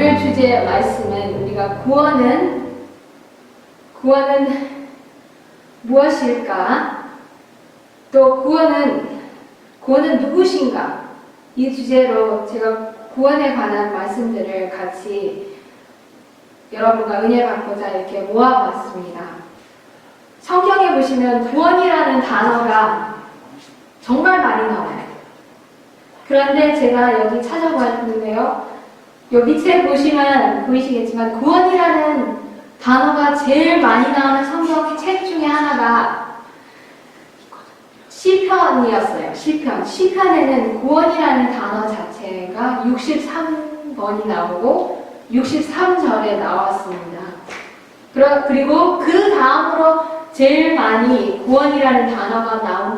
오늘 주제의 말씀은 우리가 구원은 무엇일까? 또 구원은 누구신가? 이 주제로 제가 구원에 관한 말씀들을 같이 여러분과 은혜 받고자 이렇게 모아봤습니다. 성경에 보시면 구원이라는 단어가 정말 많이 나와요. 그런데 제가 여기 찾아봤는데요. 여기 밑에 보시면 보이시겠지만 구원이라는 단어가 제일 많이 나오는 성경 책 중에 하나가 시편이었어요. 시편에는 구원이라는 단어 자체가 63번이 나오고 63절에 나왔습니다. 그리고 그 다음으로 제일 많이 구원이라는 단어가 나온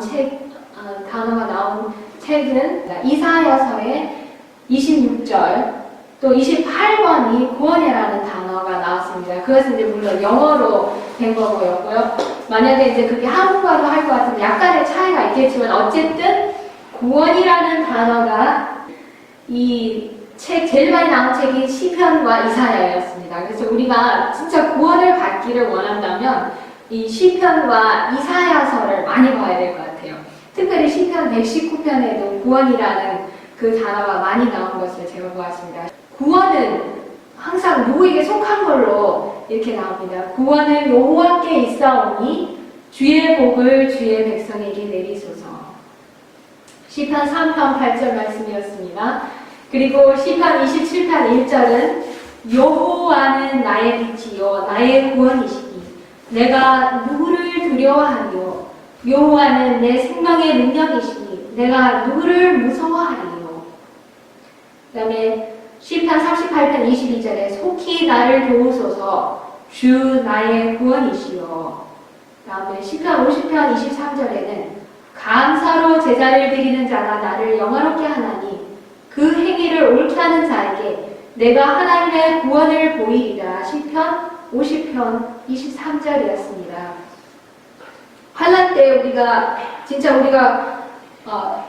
책은 이사야서의 26절 또 28번이 구원이라는 단어가 나왔습니다. 그것은 이제 물론 영어로 된 거고요. 만약에 이제 그게 한국어로 할 것 같으면 약간의 차이가 있겠지만 어쨌든 구원이라는 단어가 이 책 제일 많이 나온 책이 시편과 이사야였습니다. 그래서 우리가 진짜 구원을 받기를 원한다면 이 시편과 이사야서를 많이 봐야 될 것 같아요. 특별히 시편 119편에도 구원이라는 그 단어가 많이 나온 것을 제가 보았습니다. 구원은 항상 누구에게 속한 걸로 이렇게 나옵니다. 구원은 여호와께 있사오니 주의 복을 주의 백성에게 내리소서. 시편 3편 8절 말씀이었습니다. 그리고 시편 27편 1절은 여호와는 나의 빛이요 나의 구원이시니 내가 누구를 두려워하리요. 여호와는 내 생명의 능력이시니 내가 누구를 무서워하리요. 그 다음에 시편 38편 22절에 속히 나를 도우소서 주 나의 구원이시요. 그 다음에 시편 50편 23절에는 감사로 제사를 드리는 자가 나를 영화롭게 하나니 그 행위를 옳게 하는 자에게 내가 하나님의 구원을 보이리라. 시편 50편 23절이었습니다. 환난 때 우리가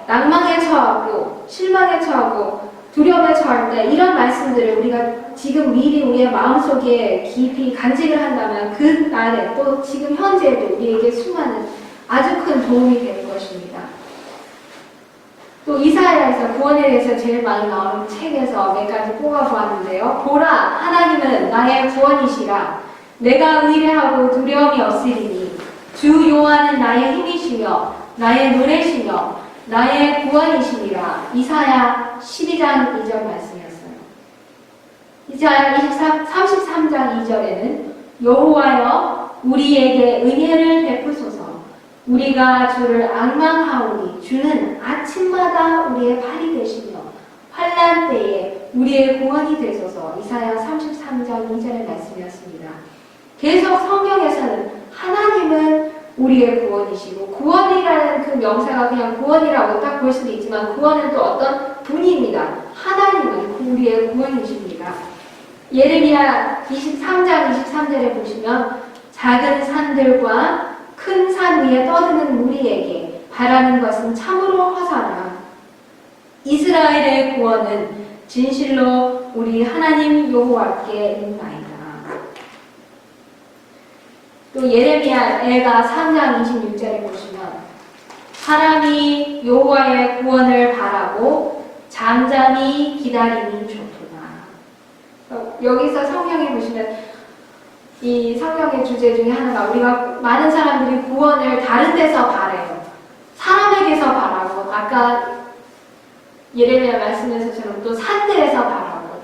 낭망에 처하고 실망에 처하고 두려움에 처할 때 이런 말씀들을 우리가 지금 미리 우리의 마음속에 깊이 간직을 한다면 그 날에 또 지금 현재에도 우리에게 수많은 아주 큰 도움이 되는 것입니다. 또 이사야에서 구원에 대해서 제일 많이 나오는 책에서 몇 가지 뽑아보았는데요. 보라, 하나님은 나의 구원이시라. 내가 의뢰하고 두려움이 없으리니 주 여호와는 나의 힘이시며 나의 노래시며 나의 구원이시니라. 이사야 12장 2절 말씀이었어요. 이사야 33장 2절에는 여호와여 우리에게 은혜를 베푸소서. 우리가 주를 앙망하오니 주는 아침마다 우리의 팔이 되시며 환난 때에 우리의 구원이 되소서. 이사야 33장 2절의 말씀이었습니다. 계속 성경에서는 하나님은 우리의 구원이시고 구원이라는 그 명사가 그냥 구원이라고 딱 볼 수도 있지만 구원은 또 어떤 분입니다. 하나님은 우리의 구원이십니다. 예레미야 23장 23절에 보시면 작은 산들과 큰 산 위에 떠드는 무리에게 바라는 것은 참으로 허사라. 이스라엘의 구원은 진실로 우리 하나님 여호와께 있나이다. 또 예레미야가 3장 26절에 보시면 사람이 여호와의 구원을 바라고 잠잠히 기다림이 좋도다. 여기서 성경에 보시면 이 성경의 주제 중에 하나가 우리가 많은 사람들이 구원을 다른 데서 바라요. 사람에게서 바라고 아까 예레미야 말씀에서처럼 또 산들에서 바라고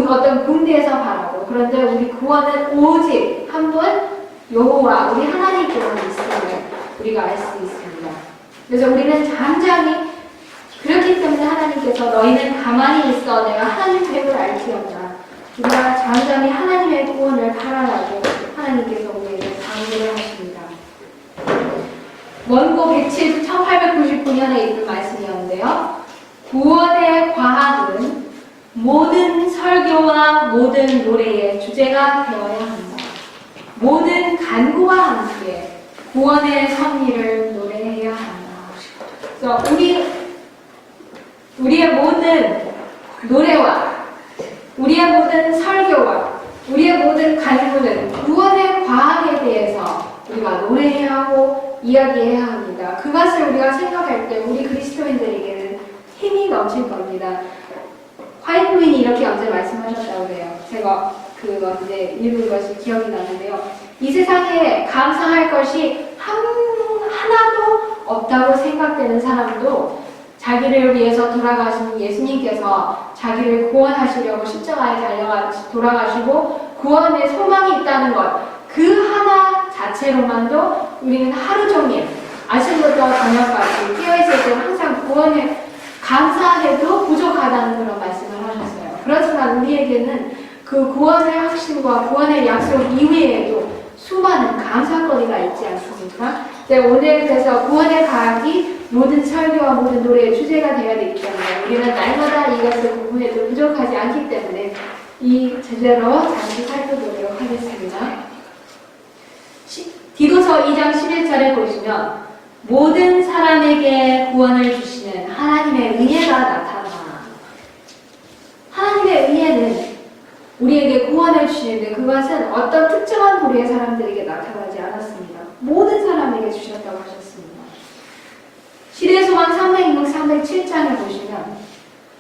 어떤 군대에서 바라고 그런데 우리 구원은 오직 한 분 여호와 우리 하나님께만 있음을 우리가 알 수 있습니다. 그래서 우리는 잠잠히 그렇기 때문에 하나님께서 너희는 가만히 있어 내가 하나님 됨을 알지어다. 우리가 잠잠히 하나님의 구원을 바라라고 하나님께서 우리에게 강조를 하십니다. 원고 1899년에 있는 말씀이었는데요. 구원의 과학은 모든 설교와 모든 노래의 주제가 되어야 한다. 모든 간구와 함께 구원의 섭리를 노래해야 한다. 그래서 우리의 모든 노래와 우리의 모든 설교와 우리의 모든 간구는 구원의 과학에 대해서 우리가 노래해야 하고 이야기해야 합니다. 그것을 우리가 생각할 때 우리 그리스도인들에게는 힘이 넘칠 겁니다. 화이트 부인이 이렇게 언제 말씀하셨다고 해요. 제가 그 언제 읽은 것이 기억이 나는데요. 이 세상에 감사할 것이 하나도 없다고 생각되는 사람도 자기를 위해서 돌아가신 예수님께서 자기를 구원하시려고 십자가에 돌아가시고 구원의 소망이 있다는 것, 그 하나 자체로만도 우리는 하루 종일 아침부터 저녁까지 깨어있을 때 항상 구원에 감사해도 부족하다는 그런 말씀을 하셨어요. 그렇지만 우리에게는 그 구원의 확신과 구원의 약속 이외에도 수많은 감사거리가 있지 않습니까? 네, 오늘 그래서 구원의 과학이 모든 설교와 모든 노래의 주제가 되어야 되기 때문에 우리는 날마다 이것을 공부해도 부족하지 않기 때문에 이 주제로 잠시 살펴보도록 하겠습니다. 디도서 2장 11절을 보시면 모든 사람에게 구원을 주시는 하나님의 은혜가 나타나. 하나님의 은혜는 우리에게 구원을 주시는데 그것은 어떤 특정한 부류의 사람들에게 나타나지 않았습니다. 모든 사람에게 주셨다고 하셨습니다. 시대소망 306, 307장을 보시면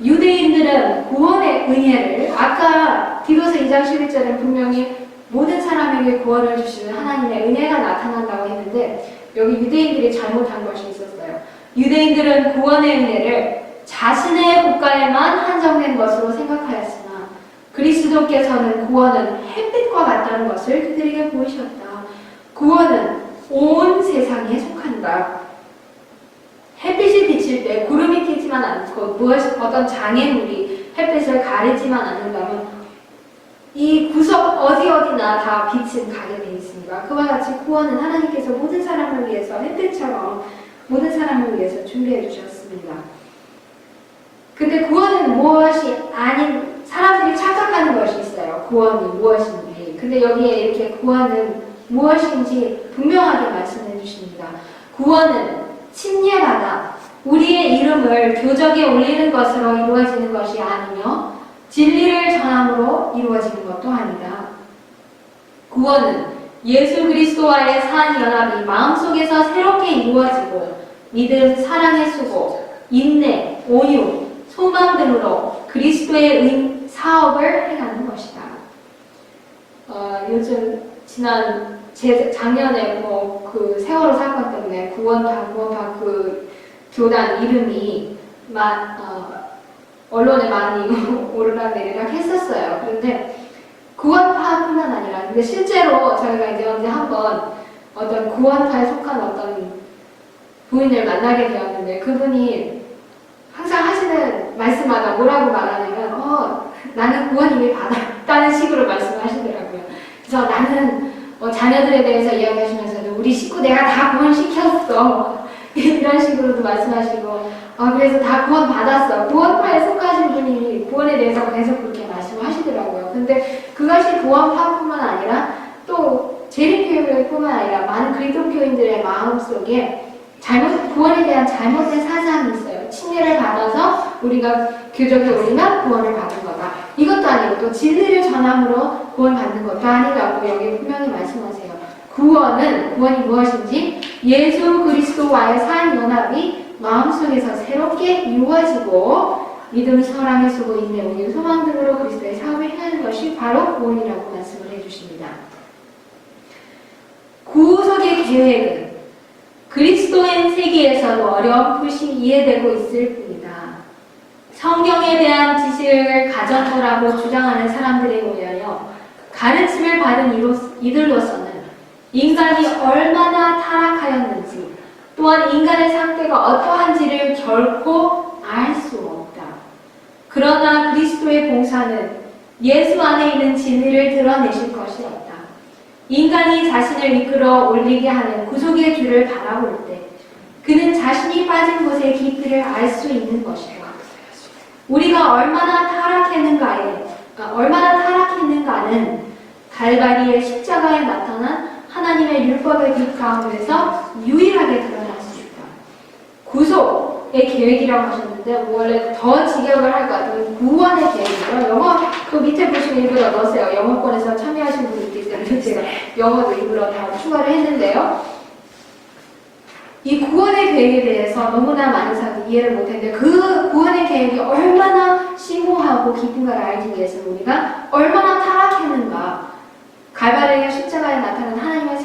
유대인들은 구원의 은혜를 아까 디도서 2장 11절은 분명히 모든 사람에게 구원을 주시는 하나님의 은혜가 나타난다고 했는데 여기 유대인들이 잘못한 것이 있었어요. 유대인들은 구원의 은혜를 자신의 국가에만 한정된 것으로 생각하였으나 그리스도께서는 구원은 햇빛과 같다는 것을 그들에게 보이셨다. 구원은 온 세상에 속한다. 햇빛이 비칠 때 구름이 끼지만 않고 어떤 장애물이 햇빛을 가리지만 않는다면 이 구석 어디나 다 빛은 가게 되어 있습니다. 그와 같이 구원은 하나님께서 모든 사람을 위해서 햇빛처럼 모든 사람을 위해서 준비해 주셨습니다. 근데 구원은 무엇이 아닌 사람들이 착각하는 것이 있어요. 구원이 무엇인지. 근데 여기에 이렇게 구원은 무엇인지 분명하게 말씀해 주십니다. 구원은 침례받아 우리의 이름을 교적에 올리는 것으로 이루어지는 것이 아니며 진리를 전함으로 이루어지는 것도 아니다. 구원은 예수 그리스도와의 산 연합이 마음속에서 새롭게 이루어지고 믿음, 사랑의 수고, 인내, 온유, 소망 등으로 그리스도의 사업을 행하는 것이다. 요즘 작년에 그 세월호 사건 때문에 구원파 그 교단 이름이 언론에 많이 오르락내리락 했었어요. 그런데 구원파뿐만 아니라 근데 실제로 저희가 이제 언제 한번 어떤 구원파에 속한 어떤 부인을 만나게 되었는데 그분이 항상 하시는 말씀마다 뭐라고 말하냐면 나는 구원 이미 받았다는 식으로 말씀하시더라고요. 그래서 나는 자녀들에 대해서 이야기하시면서도 우리 식구 내가 다 구원시켰어 이런 식으로도 말씀하시고 그래서 다 구원 받았어. 구원파에 속하신 분이 구원에 대해서 계속 그렇게 말씀하시더라고요. 근데 그것이 구원파뿐만 아니라 또 재림교회뿐만 아니라 많은 그리스도교인들의 마음속에 구원에 대한 잘못된 사상이 있어요. 침례를 받아서 우리가 교적에 오르면 구원을 받은 거다. 이것도 아니고 또 진리를 전함으로 구원 받는 것도 아니라고 여기 분명히 말씀하세요. 구원이 무엇인지 예수 그리스도와의 산 연합이 마음속에서 새롭게 이루어지고 믿음, 사랑의 수고, 인내, 온유, 소망 등으로 그리스도의 사업을 행하는 것이 바로 구원이라고 말씀을 해주십니다. 구속의 계획은 그리스도인 세계에서도 어렴풋이 이해되고 있을 뿐이다. 성경에 대한 지식을 가졌노라고 주장하는 사람들에 의하여 가르침을 받은 이들로서는 인간이 얼마나 타락하였는지 또한 인간의 상태가 어떠한지를 결코 알 수 없다. 그러나 그리스도의 봉사는 예수 안에 있는 진리를 드러내실 것이 없다. 인간이 자신을 이끌어 올리게 하는 구속의 주를 바라볼 때 그는 자신이 빠진 곳의 깊이를 알 수 있는 것이다. 우리가 얼마나 타락했는가는 갈바리의 십자가에 나타난 하나님의 율법의 빛 가운데서 유일하게 드러날 수 있다. 구속, 계획이라고 하셨는데 원래 더 직역을 할 것 같으면 구원의 계획이고요. 영어 그 밑에 보시면 일부러 넣으세요. 영어권에서 참여하신 분이 있기 때문에 제가 영어도 일부러 다 추가를 했는데요. 이 구원의 계획에 대해서 너무나 많은 사람들이 이해를 못했는데 그 구원의 계획이 얼마나 심오하고 깊은가를 알기 위해서 우리가 얼마나 타락했는가, 갈바리의 십자가에 나타난 하나님의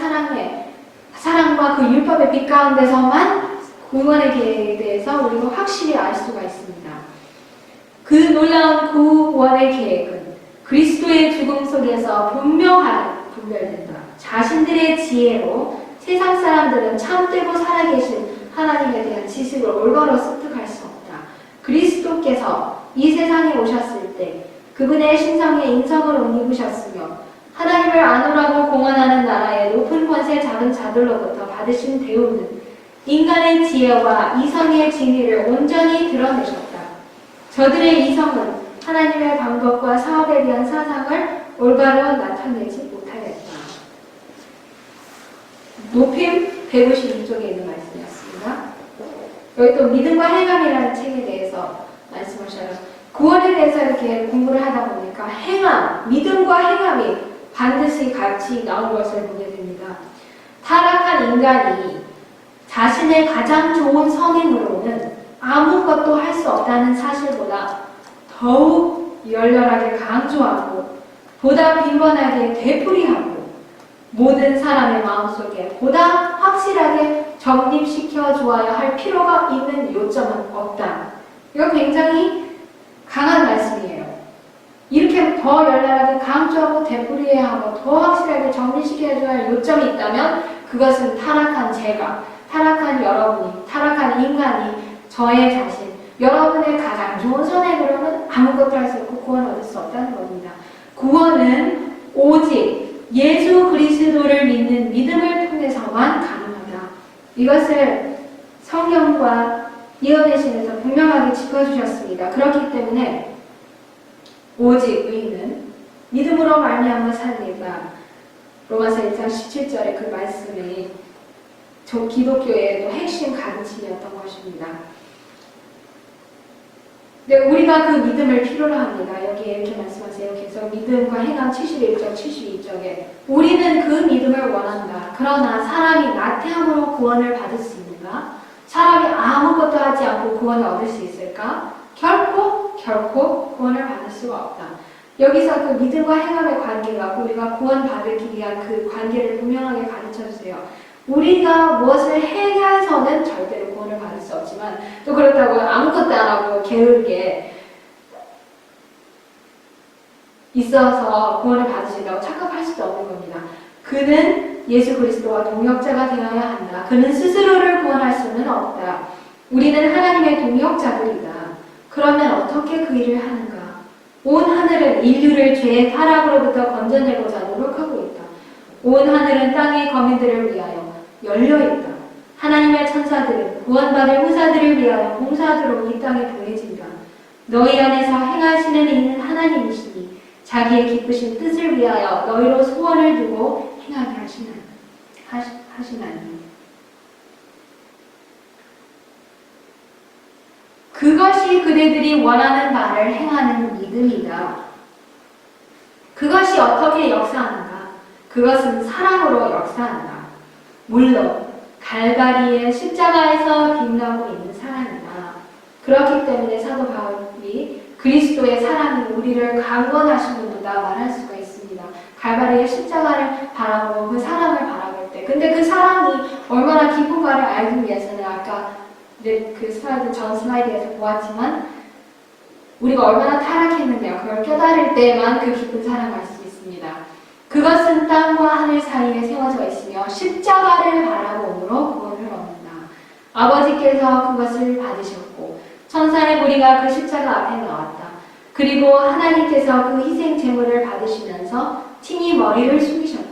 사랑과 그 율법의 빛 가운데서만 구원의 계획에 대해서 우리가 확실히 알 수가 있습니다. 그 놀라운 구원의 계획은 그리스도의 죽음 속에서 분별된다. 자신들의 지혜로 세상 사람들은 참되고 살아계신 하나님에 대한 지식을 올바로 습득할 수 없다. 그리스도께서 이 세상에 오셨을 때 그분의 신성에 인성을 옷 입으셨으며 하나님을 아노라고 공언하는 나라의 높은 권세 작은 자들로부터 받으신 대우는 인간의 지혜와 이성의 진리를 온전히 드러내셨다. 저들의 이성은 하나님의 방법과 사업에 대한 사상을 올바로 나타내지 못하였다. 높임 156쪽에 있는 말씀이었습니다. 여기 또 믿음과 행함이라는 책에 대해서 말씀하셔요. 구원에 대해서 이렇게 공부를 하다 보니까 믿음과 행함이 반드시 같이 나온 것을 보게 됩니다. 타락한 인간이 자신의 가장 좋은 성행으로는 아무것도 할 수 없다는 사실보다 더욱 열렬하게 강조하고 보다 빈번하게 되풀이하고 모든 사람의 마음속에 보다 확실하게 정립시켜 주어야 할 필요가 있는 요점은 없다. 이거 굉장히 강한 말씀이에요. 이렇게 더 열렬하게 강조하고 되풀이해야 하고 더 확실하게 정립시켜 줘야 할 요점이 있다면 그것은 타락한 제가, 타락한 여러분이, 타락한 인간이 저의 자신, 여러분의 가장 좋은 선행으로는 아무것도 할 수 없고 구원을 얻을 수 없다는 겁니다. 구원은 오직 예수 그리스도를 믿는 믿음을 통해서만 가능하다. 이것을 성경과 예언의 신에서 분명하게 짚어주셨습니다. 그렇기 때문에 오직 의인은 믿음으로 말미암아 살리라. 로마서 1장 17절의 그 말씀이 기독교의 또 핵심 가르침이었던 것입니다. 네, 우리가 그 믿음을 필요로 합니다. 여기에 이렇게 말씀하세요. 계속 믿음과 행함 71절, 72쪽에 우리는 그 믿음을 원한다. 그러나 사람이 나태함으로 구원을 받을 수 있는가? 사람이 아무것도 하지 않고 구원을 얻을 수 있을까? 결코 구원을 받을 수가 없다. 여기서 그 믿음과 행함의 관계가 우리가 구원받기 위한 그 관계를 분명하게 가르쳐주세요. 우리가 무엇을 해야해서는 절대로 구원을 받을 수 없지만 또 그렇다고 아무것도 안 하고 게으르게 있어서 구원을 받으신다고 착각할 수도 없는 겁니다. 그는 예수 그리스도와 동역자가 되어야 한다. 그는 스스로를 구원할 수는 없다. 우리는 하나님의 동역자들이다. 그러면 어떻게 그 일을 하는가? 온 하늘은 인류를 죄의 타락으로부터 건져내고자 노력하고 있다. 온 하늘은 땅의 거민들을 위하여 열려있다. 하나님의 천사들은 구원받을 후사들을 위하여 봉사하도록 이 땅에 보내진다. 너희 안에서 행하시는 이는 하나님이시니 자기의 기쁘신 뜻을 위하여 너희로 소원을 두고 행하게 하시나니. 그것이 그대들이 원하는 바를 행하는 믿음이다. 그것이 어떻게 역사하는가? 그것은 사랑으로 역사한다. 물론 갈바리의 십자가에서 빛나고 있는 사랑이다. 그렇기 때문에 사도 바울이 그리스도의 사랑이 우리를 강권하시는구나 말할 수가 있습니다. 갈바리의 십자가를 바라보고 그 사랑을 바라볼 때, 근데 그 사랑이 얼마나 깊은가를 알기 위해서는 아까 그 슬라이드, 전 슬라이드에서 보았지만 우리가 얼마나 타락했느냐 그걸 깨달을 때만 그 깊은 사랑을 알 수 있습니다. 그것은 땅과 하늘 사이에 세워져 있으며 십자가를 바라봄으로 구원을 얻는다. 아버지께서 그것을 받으셨고 천사의 무리가 그 십자가 앞에 나왔다. 그리고 하나님께서 그 희생 제물을 받으시면서 친히 머리를 숙이셨다.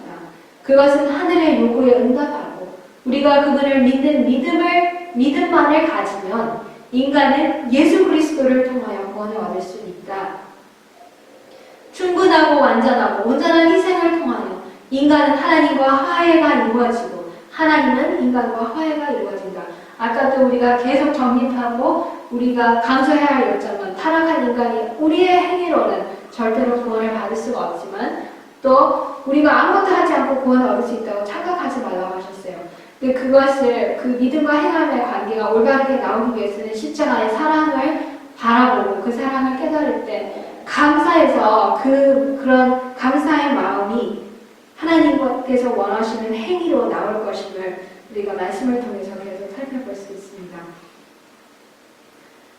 그것은 하늘의 요구에 응답하고 우리가 그분을 믿는 믿음만을 가지면 인간은 예수 그리스도를 통하여 구원을 얻을 수 있다. 충분하고 완전하고 온전한 희생을 통하여 인간은 하나님과 화해가 이루어지고 하나님은 인간과 화해가 이루어진다. 아까도 우리가 계속 정립하고 우리가 강조해야 할 요점은 타락한 인간이 우리의 행위로는 절대로 구원을 받을 수가 없지만 또 우리가 아무것도 하지 않고 구원을 얻을 수 있다고 착각하지 말라고 하셨어요. 근데 그것을 그 믿음과 행함의 관계가 올바르게 나오기 위해서는 십자가의 사랑을 바라보고 그 사랑을 깨달을 때 감사해서 그런 감사의 마음이 하나님께서 원하시는 행위로 나올 것임을 우리가 말씀을 통해서 계속 살펴볼 수 있습니다.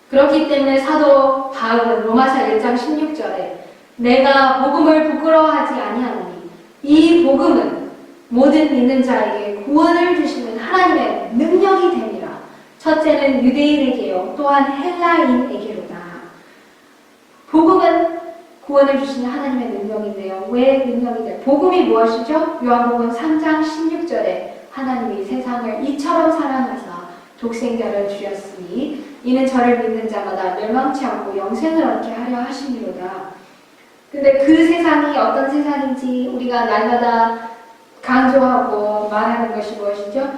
그렇기 때문에 사도 바울은 로마서 1장 16절에 내가 복음을 부끄러워하지 아니하노니 이 복음은 모든 믿는 자에게 구원을 주시는 하나님의 능력이 됨이라. 첫째는 유대인에게요 또한 헬라인에게로다. 복음은 구원을 주시는 하나님의 능력인데요. 왜 능력이 돼요? 복음이 무엇이죠? 요한복음 3장 16절에 하나님이 세상을 이처럼 사랑하사 독생자를 주셨으니 이는 저를 믿는 자마다 멸망치 않고 영생을 얻게 하려 하심이로다. 근데 그 세상이 어떤 세상인지 우리가 날마다 강조하고 말하는 것이 무엇이죠?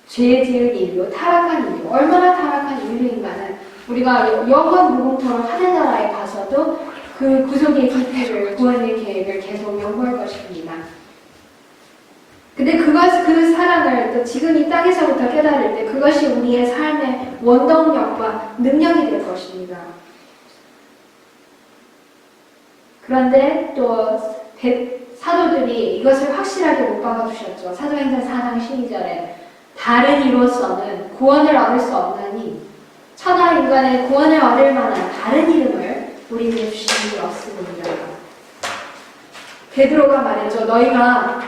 죄 지은 인류, 타락한 인류. 얼마나 타락한 인류인가는 우리가 영원 무궁토록 하늘나라에 가서도 그 구속의 기회를, 구원의 계획을 계속 연구할 것입니다. 근데 그 사랑을 또 지금 이 땅에서부터 깨달을 때 그것이 우리의 삶의 원동력과 능력이 될 것입니다. 그런데 또 사도들이 이것을 확실하게 못 박아주셨죠. 사도행전 4장 12절에 다른 이로서는 구원을 얻을 수 없나니 천하 인간의 구원을 얻을 만한 다른 이름을 우리에게 주신 게 없습니다. 베드로가 말했죠. 너희가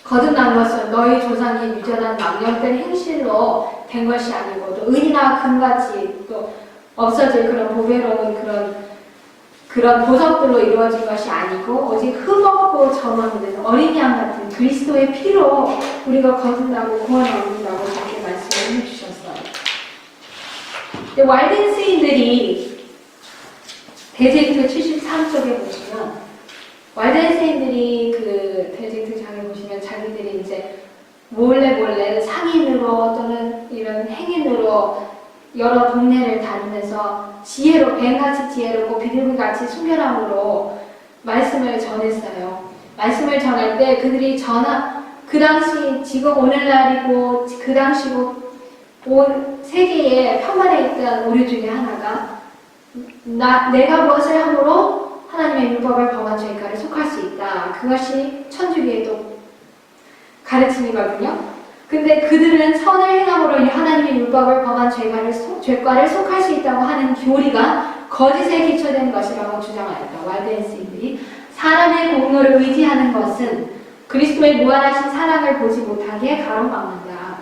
거듭난 것은 너희 조상이 유전한 망령된 행실로 된 것이 아니고 또 은이나 금같이 또 없어질 그런 보배로운 그런 보석들로 이루어진 것이 아니고 오직 흠없고 점없는 어린 양 같은 그리스도의 피로 우리가 거듭나고 구원을 얻는다고 그렇게 말씀을 해주셨어요. 왈덴스인들이 대제트 73쪽에 보시면 왈덴스인들이 그 대제트 장에 보시면 자기들이 이제 몰래 상인으로 또는 이런 행인으로 여러 동네를 다니면서 지혜로, 뱀같이 지혜롭고 비둘기같이 순결함으로 말씀을 전했어요. 말씀을 전할 때 그들이 그 당시, 지금 오늘날이고 그 당시고 온 세계에 편만에 있던 오류 중에 하나가 내가 무엇을 함으로 하나님의 율법을 범한 죄가를 속할 수 있다. 그것이 천주교의 또 가르침이거든요. 근데 그들은 선을 행함으로 하나님의 율법을 범한 죄과를 속할 수 있다고 하는 교리가 거짓에 기초된 것이라고 주장하였다. 왈덴스인들이 사람의 공로를 의지하는 것은 그리스도의 무한하신 사랑을 보지 못하게 가로막는다.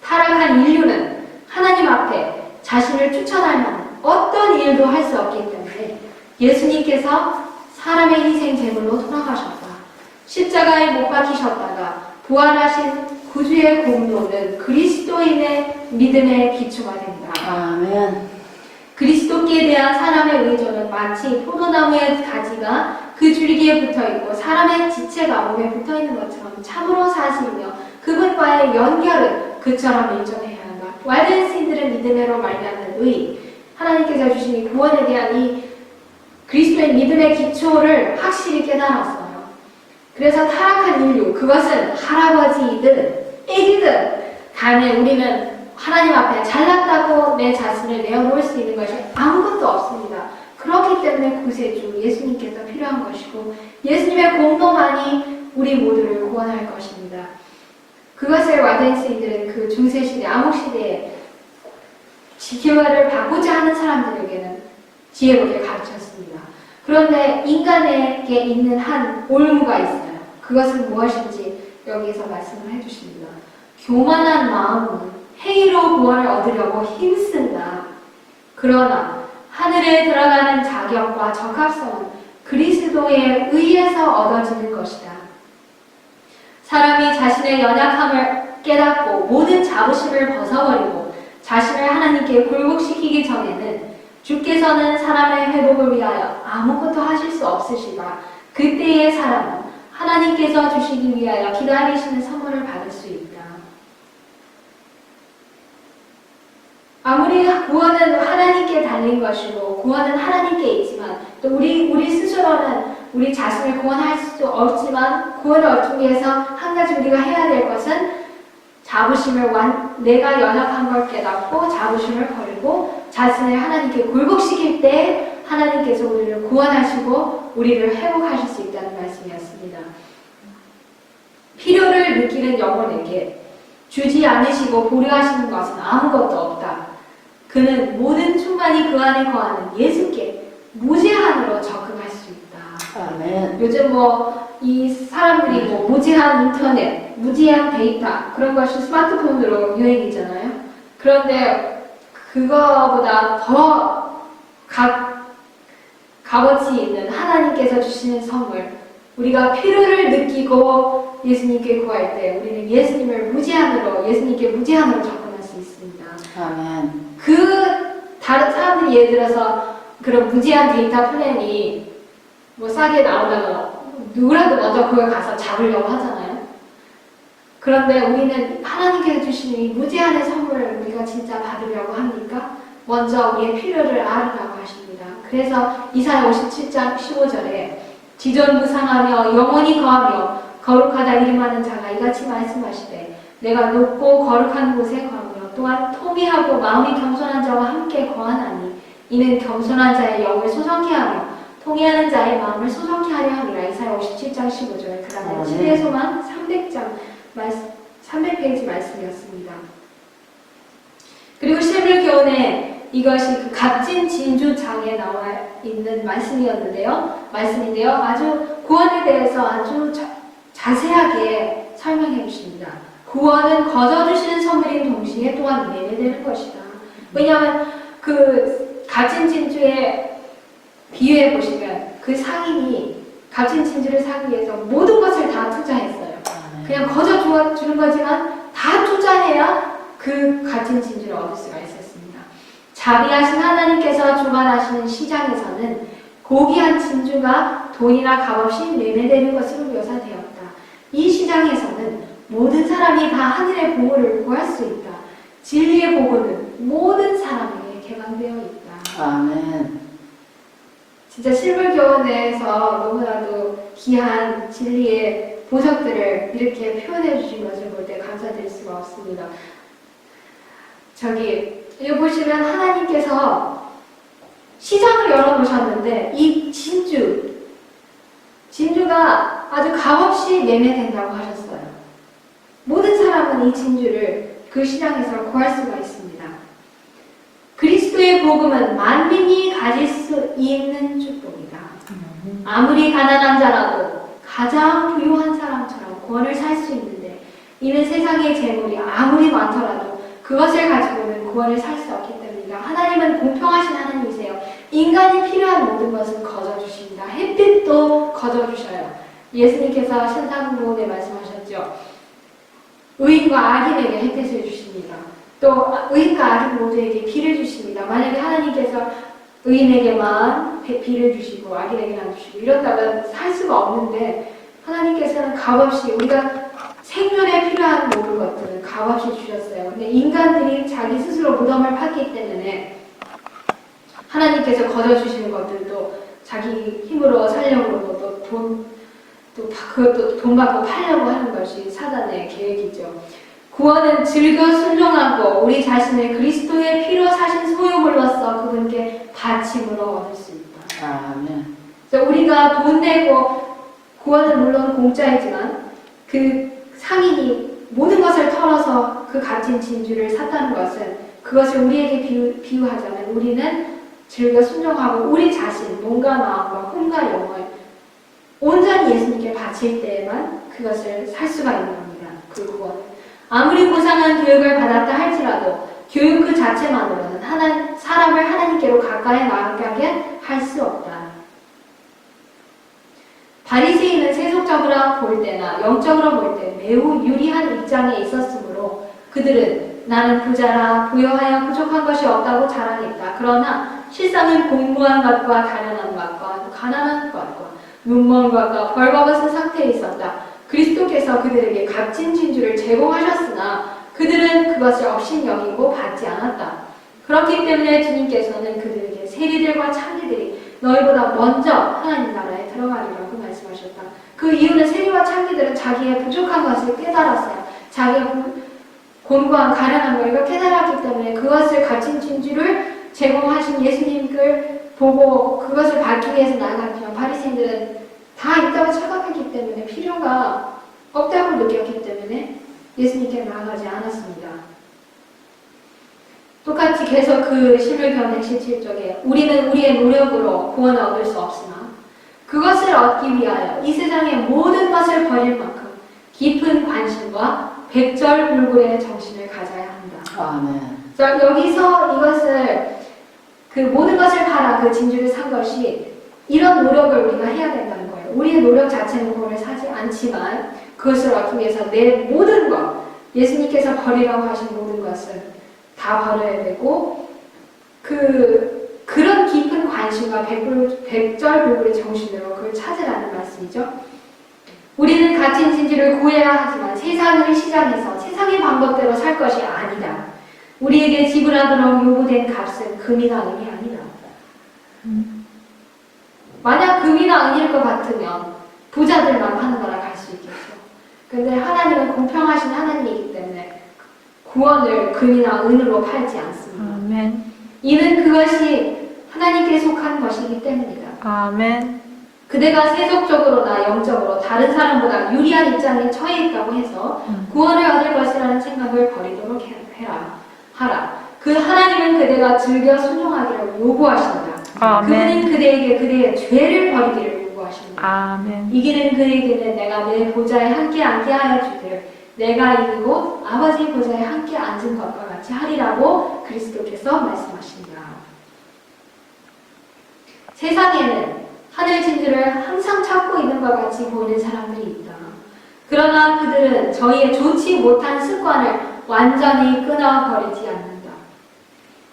타락한 인류는 하나님 앞에 자신을 추천할 만한 어떤 일도 할 수 없기 때문에 예수님께서 사람의 희생 제물로 돌아가셨다. 십자가에 못 박히셨다가 부활하신 구주의 공로는 그리스도인의 믿음의 기초가 된다. 아멘. 그리스도께 대한 사람의 의존은 마치 포도나무의 가지가 그 줄기에 붙어있고 사람의 지체가 몸에 붙어있는 것처럼 참으로 사실이며 그분과의 연결은 그처럼 일정해야 한다. 왈덴스인들은 믿음으로 말미암는 의, 하나님께서 주신 이 구원에 대한 이 그리스도의 믿음의 기초를 확실히 깨달았어요. 그래서 타락한 인류, 그것은 할아버지이든 애기든 간에 우리는 하나님 앞에 잘났다고 내 자신을 내어놓을 수 있는 것이 아무것도 없습니다. 그렇기 때문에 구세주 예수님께서 필요한 것이고 예수님의 공로만이 우리 모두를 구원할 것입니다. 그것을 왈덴스인들은 그 중세시대, 암흑시대에 기회를 받고자 하는 사람들에게는 지혜롭게 가르쳤습니다. 그런데 인간에게 있는 한 올무가 있어요. 그것은 무엇인지 여기에서 말씀을 해주십니다. 교만한 마음은 행위로 구원을 얻으려고 힘쓴다. 그러나 하늘에 들어가는 자격과 적합성은 그리스도의 의에서 얻어지는 것이다. 사람이 자신의 연약함을 깨닫고 모든 자부심을 벗어버리고 자신을 하나님께 굴복시키기 전에는 주께서는 사람의 회복을 위하여 아무것도 하실 수 없으시다. 그때의 사람은 하나님께서 주시기 위하여 기다리시는 선물을 받을 수 있다. 아무리 구원은 하나님께 달린 것이고 구원은 하나님께 있지만 또 우리 스스로는 우리 자신을 구원할 수 없지만 구원을 얻기 위해서 한 가지 우리가 해야 될 것은 내가 연약한 걸 깨닫고 자부심을 버리고 자신을 하나님께 굴복시킬 때 하나님께서 우리를 구원하시고 우리를 회복하실 수 있다는 말씀이었습니다. 필요를 느끼는 영혼에게 주지 않으시고 보류하시는 것은 아무것도 없다. 그는 모든 충만이 그 안에 거하는 예수께 무제한으로 접근할 수 있다. 아멘. 요즘 이 사람들이 무제한 인터넷, 무제한 데이터 그런 것이 스마트폰으로 유행이잖아요. 그런데 그거보다 더 값어치 있는 하나님께서 주시는 선물, 우리가 필요를 느끼고 예수님께 구할 때 우리는 예수님께 무제한으로 접근할 수 있습니다. 아멘. 다른 사람들이 예를 들어서 그런 무제한 데이터 플랜이 싸게 나오다가 누구라도 먼저 그걸 가서 잡으려고 하잖아요. 그런데 우리는 하나님께서 주시는 이 무제한의 선물을 우리가 진짜 받으려고 합니까? 먼저 우리의 필요를 알으라고 하십니다. 그래서 이사야 57장 15절에 지존무상하며 영원히 거하며 거룩하다 이름하는 자가 이같이 말씀하시되 내가 높고 거룩한 곳에 거하며 또한 통회하고 마음이 겸손한 자와 함께 거하나니 이는 겸손한 자의 영을 소성케 하며 통회하는 자의 마음을 소성케 하려 함이라. 이사야 57장 15절. 그 다음에 시대의 소망 300페이지 말씀이었습니다. 그리고 실물교훈에 이것이 값진 진주장에 나와 있는 말씀인데요. 아주 구원에 대해서 아주 자세하게 설명해 주십니다. 구원은 거저주시는 선물인 동시에 또한 매매되는 것이다. 왜냐하면 그 값진 진주에 비유해 보시면 그 상인이 값진 진주를 사기 위해서 모든 것을 다 투자했어요. 그냥 거저 주는 거지만 다 투자해야 그 값진 진주를 얻을 수가 있었습니다. 자비하신 하나님께서 주관하시는 시장에서는 고귀한 진주가 돈이나 값없이 매매되는 것으로 묘사되었다. 이 시장에서는 모든 사람이 다 하늘의 보호를 구할 수 있다. 진리의 보고는 모든 사람에게 개방되어 있다. 아멘. 진짜 실물교훈에서 너무나도 귀한 진리의 보석들을 이렇게 표현해 주신 것을 볼 때 감사드릴 수가 없습니다. 여기 보시면 하나님께서 시장을 열어놓으셨는데 이 진주가 아주 값없이 매매된다고 하셨어요. 모든 사람은 이 진주를 그 시장에서 구할 수가 있습니다. 그리스도의 복음은 만민이 가질 수 있는 축복이다. 아무리 가난한 자라도 가장 부유한 사람처럼 구원을 살 수 있는데 이는 세상의 재물이 아무리 많더라도 그것을 가지고는 구원을 살 수 없기 때문이다. 하나님은 공평하신 하나님이세요. 인간이 필요한 모든 것은 거저주십니다. 햇빛도 거저주셔요. 예수님께서 신상복음에 말씀하셨죠. 의인과 악인에게 햇빛을 주십니다. 또 의인과 악인 모두에게 비를 주십니다. 만약에 하나님께서 의인에게만 비를 주시고 악인에게는 안 주시고 이런다면 살 수가 없는데 하나님께서는 값없이 우리가 생존에 필요한 모든 것들은 값없이 주셨어요. 근데 인간들이 자기 스스로 무덤을 팠기 때문에 하나님께서 거저주시는 것들도 자기 힘으로 살려고 그것도 돈 받고 팔려고 하는 것이 사단의 계획이죠. 구원은 즐겨 순종하고 우리 자신을 그리스도의 피로 사신 소유물로서 그분께 바침으로 얻을 수 있다. 아멘. 우리가 돈 내고 구원은 물론 공짜이지만 그 상인이 모든 것을 털어서 그 값진 진주를 샀다는 것은 그것을 우리에게 비유하자면 우리는 즐겨 순종하고 우리 자신, 몸과 마음과 혼과 영을 온전히 예수님께 바칠 때에만 그것을 살 수가 있는 겁니다. 그 구원을. 아무리 고상한 교육을 받았다 할지라도 교육 그 자체만으로는 사람을 하나님께로 가까이 나가게 할 수 없다. 바리새인은 세속적으로 볼 때나 영적으로 볼 때 매우 유리한 입장에 있었으므로 그들은 나는 부자라 부여하여 부족한 것이 없다고 자랑했다. 그러나 실상은 공부한 것과 가난한 것과 눈먼 것과 벌거벗은 상태에 있었다. 그리스도께서 그들에게 값진 진주를 제공하셨으나 그들은 그것을 업신여기고 받지 않았다. 그렇기 때문에 주님께서는 그들에게 세리들과 창기들이 너희보다 먼저 하나님 나라에 들어가리라고 말씀하셨다. 그 이유는 세리와 창기들은 자기의 부족한 것을 깨달았어요. 자기의 곤고한 가련한 걸 이걸 깨달았기 때문에 그것을 갇힌 진주를 제공하신 예수님을 보고 그것을 받기 위해서 나아갔지만 바리새인들은 다 있다고 착각했기 때문에 필요가 없다고 느꼈기 때문에 예수님께 나아가지 않았습니다. 똑같이 계속 그 실물견 117쪽에 우리는 우리의 노력으로 구원을 얻을 수 없으나 그것을 얻기 위하여 이 세상의 모든 것을 버릴 만큼 깊은 관심과 백절불굴의 정신을 가져야 한다. 아멘. 자, 여기서 이것을 그 모든 것을 팔아 그 진주를 산 것이 이런 노력을 우리가 해야 된다는 거예요. 우리의 노력 자체는 구원을 사지 않지만 그것을 얻기 위해서 내 모든 것, 예수님께서 버리라고 하신 모든 것을 다 버려야 되고 그런 깊은 관심과 백절불굴의 정신으로 그걸 찾으라는 말씀이죠. 우리는 갇힌 진주를 구해야 하지만 세상을 시장에서 세상의 방법대로 살 것이 아니다. 우리에게 지불하도록 요구된 값은 금이나 은이 아니다. 만약 금이나 은일 것 같으면 부자들만 파는 거라 갈 수 있겠죠. 근데 하나님은 공평하신 하나님이기 때문에 구원을 금이나 은으로 팔지 않습니다. 아멘. 이는 그것이 하나님께 속한 것이기 때문이다. 아멘. 그대가 세속적으로나 영적으로 다른 사람보다 유리한 입장에 처해 있다고 해서 구원을 얻을 것이라는 생각을 버리도록 하라. 그 하나님은 그대가 즐겨 순종하기를 요구하신다. 아멘. 그분은 그대에게 그대의 죄를 버리기를 요구하신다. 아멘. 이기는 그에게는 내가 내 보좌에 함께 앉게 하여 주되 내가 이기고 아버지 보좌에 함께 앉은 것과 같이 하리라고 그리스도께서 말씀하신다. 세상에는 하늘 진주를 항상 찾고 있는 것 같이 보이는 사람들이 있다. 그러나 그들은 저희의 좋지 못한 습관을 완전히 끊어버리지 않는다.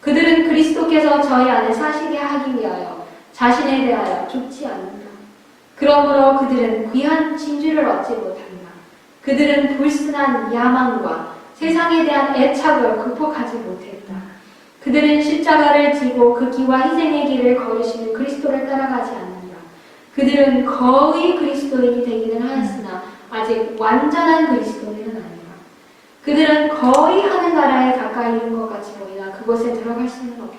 그들은 그리스도께서 저희 안에 사시게 하기 위하여 자신에 대하여 죽지 않는다. 그러므로 그들은 귀한 진주를 얻지 못한다. 그들은 불순한 야망과 세상에 대한 애착을 극복하지 못했다. 그들은 십자가를 지고 그 기와 희생의 길을 걸으시는 그리스도를 따라가지 않는다. 그들은 거의 그리스도인이 되기는 하였으나 아직 완전한 그리스도인은 아니다. 그들은 거의 하늘 나라에 가까이 이른 것 같이 보이나 그곳에 들어갈 수는 없다.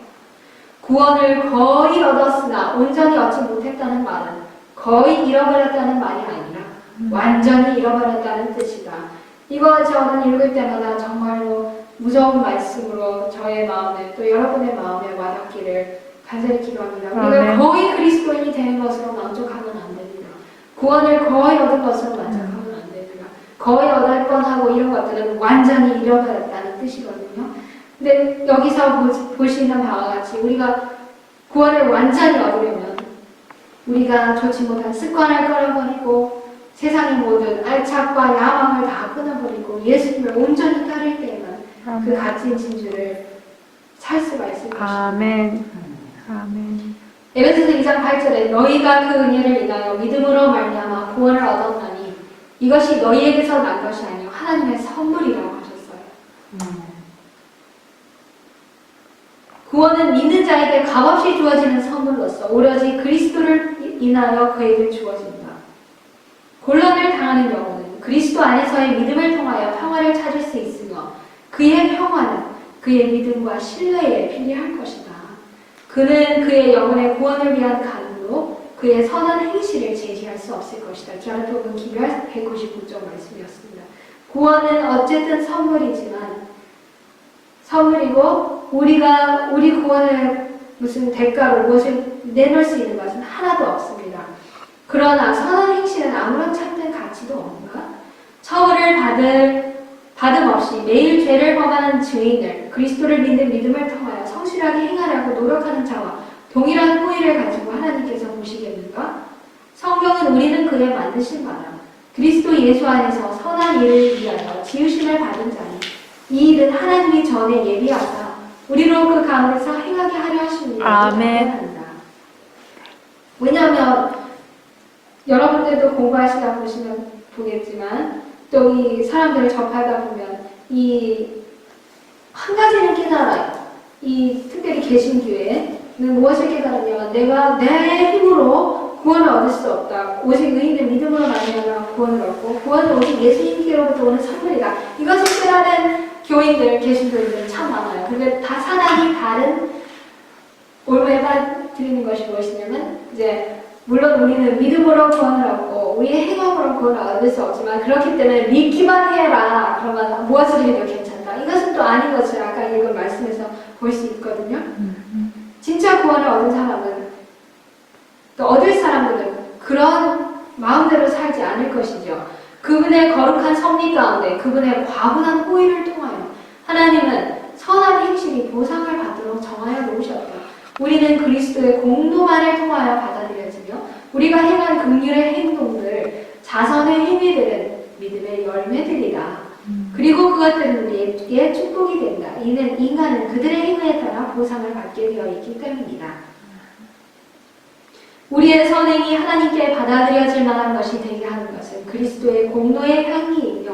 구원을 거의 얻었으나 온전히 얻지 못했다는 말은 거의 잃어버렸다는 말이 아니라 완전히 잃어버렸다는 뜻이다. 이거 저는 읽을 때마다 정말로 무서운 말씀으로 저의 마음에 또 여러분의 마음에 와닿기를 간절히 기도합니다. 우리가 거의 그리스도인이 되는 것으로 만족하면 안 됩니다. 구원을 거의 얻은 것으로 만족하면 안 됩니다. 거의 얻을 뻔하고 이런 것들은 완전히 잃어버렸다는 뜻이거든요. 근데 여기서 보시는 바와 같이 우리가 구원을 완전히 얻으려면 우리가 좋지 못한 습관을 끊어버리고 세상의 모든 알착과 야망을 다 끊어버리고 예수님을 온전히 따를 때에만 그 갇힌 진주를 살 수가 있을 것입니다. 아멘. 아멘. 에베소서 2장 8절에 너희가 그 은혜를 인하여 믿음으로 말미암아 구원을 얻었나니 이것이 너희에게서 난 것이 아니요 하나님의 선물이라고 하셨어요. 구원은 믿는 자에게 값없이 주어지는 선물로서 오로지 그리스도를 인하여 그에게 주어진다. 곤란을 당하는 영혼은 그리스도 안에서의 믿음을 통하여 평화를 찾을 수 있으며 그의 평화는 그의 믿음과 신뢰에 필요할 것이다. 그는 그의 영혼의 구원을 위한 간구로 그의 선한 행실을 제시할 수 없을 것이다. 기아르토군 기별 199쪽 말씀이었습니다. 구원은 어쨌든 선물이고 우리가 우리 구원을 무슨 대가로 무엇을 내놓을 수 있는 것은 하나도 없습니다. 그러나 선한 행실은 아무런 참된 가치도 없는가? 처벌을 받음 없이 매일 죄를 범하는 죄인을 그리스도를 믿는 믿음을 통하여 성실하게 행하려고 노력하는 자와 동일한 호의를 가지고 하나님께서 보시겠는가? 성경은 우리는 그의 만드신 바라 그리스도 예수 안에서 선한 일을 위하여 지으심을 받은 자니 이 일은 하나님이 전에 예비하사 우리로 그 가운데서 행하게 하려 하십니다. 아멘. 왜냐하면 여러분들도 공부하시다 보겠지만 또 이 사람들을 접하다 보면 이 한 가지를 깨달아요. 이 특별히 개신교회는 무엇을 깨달았냐면 내가 내 힘으로 구원을 얻을 수 없다. 오직 의인의 믿음으로 말미암아 구원을 얻고 구원은 오직 예수님께로부터 오는 선물이다. 이것을 깨달은 교인들, 개신교인들 참 많아요. 근데 다 사람이 다른 올무에 빠뜨리는 것이 무엇이냐면 이제 물론 우리는 믿음으로 구원을 얻고 우리의 행함으로 구원을 얻을 수 없지만 그렇기 때문에 믿기만 해라. 그러면 무엇을 해도 괜찮다. 이것은 또 아닌 것을 아까 읽은 말씀에서 볼 수 있거든요. 진짜 구원을 얻은 사람은 또 얻을 사람들은 그런 마음대로 살지 않을 것이죠. 그분의 거룩한 섭리 가운데 그분의 과분한 호의를 통하여 하나님은 선한 행실이 보상을 받도록 정하여 놓으셨다. 우리는 그리스도의 공로만을 통하여 받아들여지며 우리가 행한 긍휼의 행동들, 자선의 행위들은 믿음의 열매들이다. 그리고 그것들은 우리에게 축복이 된다. 이는 인간은 그들의 행위에 따라 보상을 받게 되어 있기 때문이다. 우리의 선행이 하나님께 받아들여질 만한 것이 되게 하는 것은 그리스도의 공로의 향기이며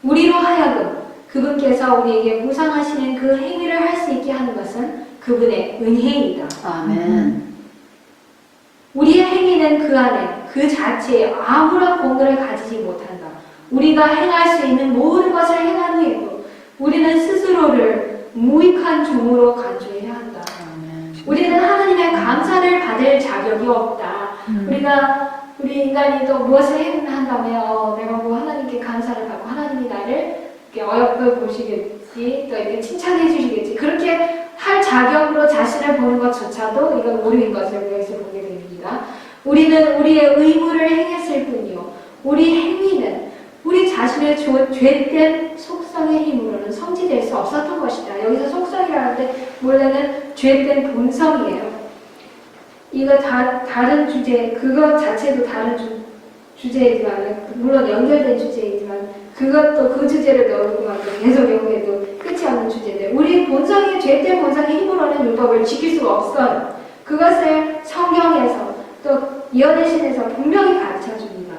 우리로 하여금 그분께서 우리에게 보상하시는 그 행위를 할 수 있게 하는 것은 그분의 은혜이다. 아멘. 우리의 행위는 그 안에 그 자체에 아무런 공로를 가지지 못한다. 우리가 행할 수 있는 모든 것을 행한 후에도 우리는 스스로를 무익한 종으로 간주해야 한다. 아멘. 우리는 하나님의 감사를 받을 자격이 없다. 우리 인간이 또 무엇을 한다며 내가 뭐 하나님께 감사를 받고 하나님이 나를 이렇게 어여쁘게 보시겠지, 또 이렇게 칭찬해 주시겠지. 그렇게 할 자격으로 자신을 보는 것조차도 이건 오류인 것을 여기서 보게 됩니다. 우리는 우리의 의무를 행했을 뿐이요. 우리 행위는 우리 자신의 죄된 속성의 힘으로는 성취될 수 없었던 것이다. 여기서 속성이라는데 원래는 죄된 본성이에요. 이거 다른 주제, 그것 자체도 다른 주제이지만 물론 연결된 주제이지만 그것도 그 주제를 넣고 계속 연구해도 끝이 없는 주제인데 우리 본성의 죄된 본성의 힘으로는 율법을 지킬 수가 없어요. 그것을 성경에서 또 예언의 신에서 분명히 가르쳐 줍니다.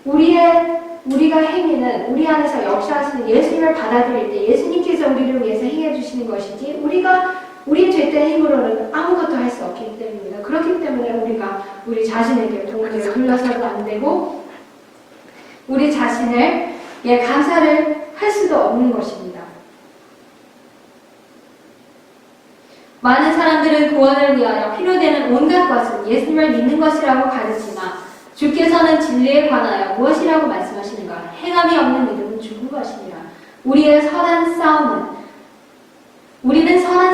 우리가 행위는 우리 안에서 역사하시는 예수님을 받아들일 때 예수님께서 우리를 위해서 행해 주시는 것이지 우리의 죄된 힘으로는 아무것도 할 수 없기 때문입니다. 그렇기 때문에 우리가 우리 자신에게 동기를 흘려서도 안 되고 우리 자신을 감사를 할 수도 없는 것입니다. 많은 사람들은 구원을 위하여 필요되는 온갖 것은 예수님을 믿는 것이라고 가르치나 주께서는 진리에 관하여 무엇이라고 말씀하시는가? 행함이 없는 믿음은 죽은 것이니라. 우리는 선한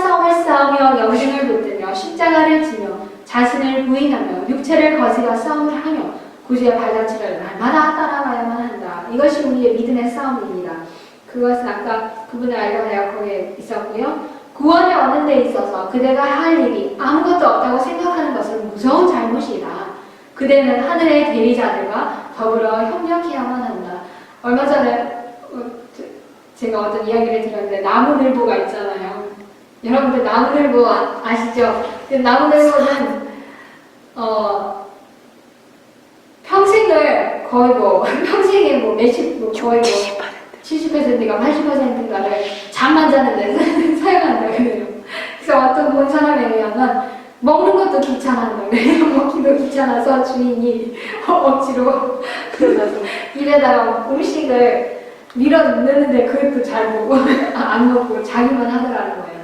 싸움을 싸우며 영생을 붙들며 십자가를 지며 자신을 부인하며 육체를 거스려 싸움을 하며 구주의 발자취를 날마다 따라가야만 한다. 이것이 우리의 믿음의 싸움입니다. 그것은 아까 그분을 알려내어 거기에 있었고요. 구원을 얻는 데 있어서 그대가 할 일이 아무것도 없다고 생각하는 것은 무서운 잘못이다. 그대는 하늘의 대리자들과 더불어 협력해야만 한다. 얼마 전에 제가 어떤 이야기를 들었는데 나무늘보가 있잖아요. 여러분들 나무늘보 아시죠? 나무늘보는 평생을 거의 평생에 거의 70%가 80%인가를 잠만 자는데 사용한다 그래요. 그래서 어떤 본 사람에 의하면 먹는 것도 귀찮아한다 그래요. 먹기도 귀찮아서 주인이 억지로 입에다가 음식을 밀어 넣는데 그것도 잘 먹고 안 먹고 자기만 하더라는 거예요.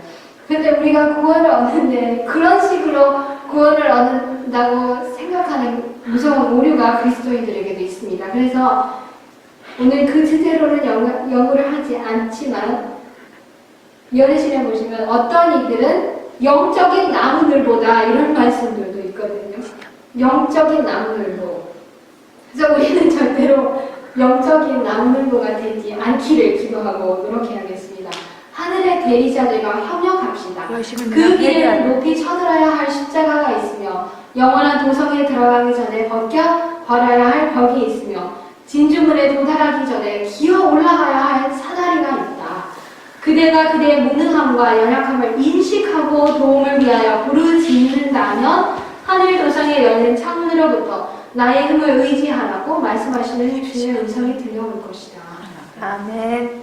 근데 우리가 구원을 얻는데 그런 식으로 구원을 얻는다고 생각하는 무서운 오류가 그리스도인들에게도 있습니다. 그래서 오늘 그 주제로는 연구를 하지 않지만 예언의 보시면 어떤 이들은 영적인 나무늘보다 이런 말씀들도 있거든요. 영적인 나무늘보. 그래서 우리는 절대로 영적인 나무늘보가 되지 않기를 기도하고 노력해야겠습니다. 하늘의 대리자들과 협력합시다. 그 길을 높이 쳐들어야 할 십자가가 있으며 영원한 도성에 들어가기 전에 버려야 할 벽이 있으며 진주문에 도달하기 전에 기어 올라가야 할 사다리가 있다. 그대가 그대의 무능함과 연약함을 인식하고 도움을 위하여 부르짖는다면 하늘 도성에 열린 창문으로부터 나의 힘을 의지하라고 말씀하시는 주의 음성이 들려올 것이다. 아멘.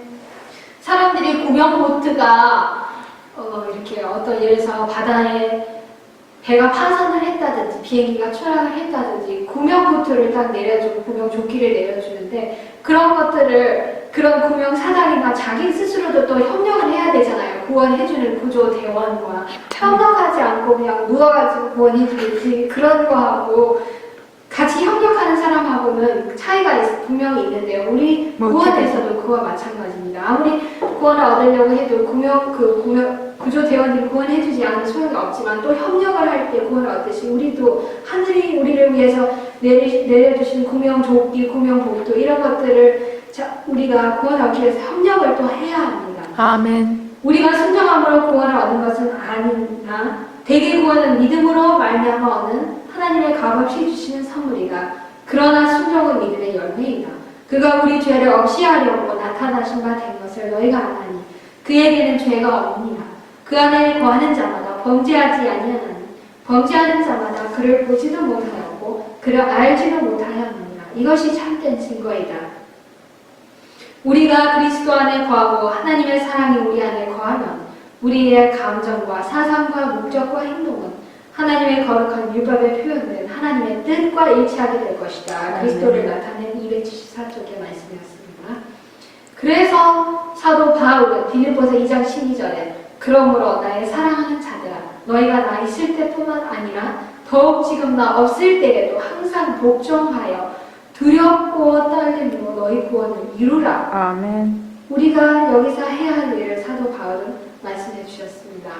사람들이 구명 보트가 이렇게 어떤 예를 들어서 바다에 배가 파산을 했다든지 비행기가 추락을 했다든지 구명보트를 딱 내려주고 구명조끼를 내려주는데 그런 것들을 그런 구명사단이나 자기 스스로도 또 협력을 해야 되잖아요. 구원해주는 구조대원과 협력하지 않고 그냥 누워가지고 구원해주지 그런 거하고 같이 협력하는 사람하고는 차이가 분명히 있는데요. 우리 구원에서도 그와 마찬가지입니다. 아무리 구원을 얻으려고 해도 구조대원들이 구원해주지 않으면 소용이 없지만 또 협력을 할 때 구원을 얻듯이 우리도 하늘이 우리를 위해서 내려주신 구명조끼, 구명복도 이런 것들을 우리가 구원을 얻기 위해서 협력을 또 해야 합니다. 아멘. 우리가 순종함으로 구원을 얻는 것은 아니나 대개 구원은 믿음으로 말미암아 얻는 하나님의 값없이 주시는 선물이다. 그러나 순종은 믿음의 열매이다. 그가 우리 죄를 없이하려고 나타나신 바 된 것을 너희가 아나니 그에게는 죄가 없느니라. 그 안에 거하는 자마다 범죄하지 아니하나니 범죄하는 자마다 그를 보지도 못하였고 그를 알지도 못하였느니라. 이것이 참된 증거이다. 우리가 그리스도 안에 거하고 하나님의 사랑이 우리 안에 거하면 우리의 감정과 사상과 목적과 행동은 하나님의 거룩한 율법의 표현된 하나님의 뜻과 일치하게 될 것이다. 그리스도를 나타낸 274쪽의 말씀이었습니다. 그래서 사도 바울은 빌립보서 2장 12절에 그러므로 나의 사랑하는 자들아 너희가 나 있을 때뿐만 아니라 더욱 지금 나 없을 때에도 항상 복종하여 두렵고 떨림으로 너희 구원을 이루라. 아멘. 우리가 여기서 해야 할 일을 사도 바울은 말씀해 주셨습니다.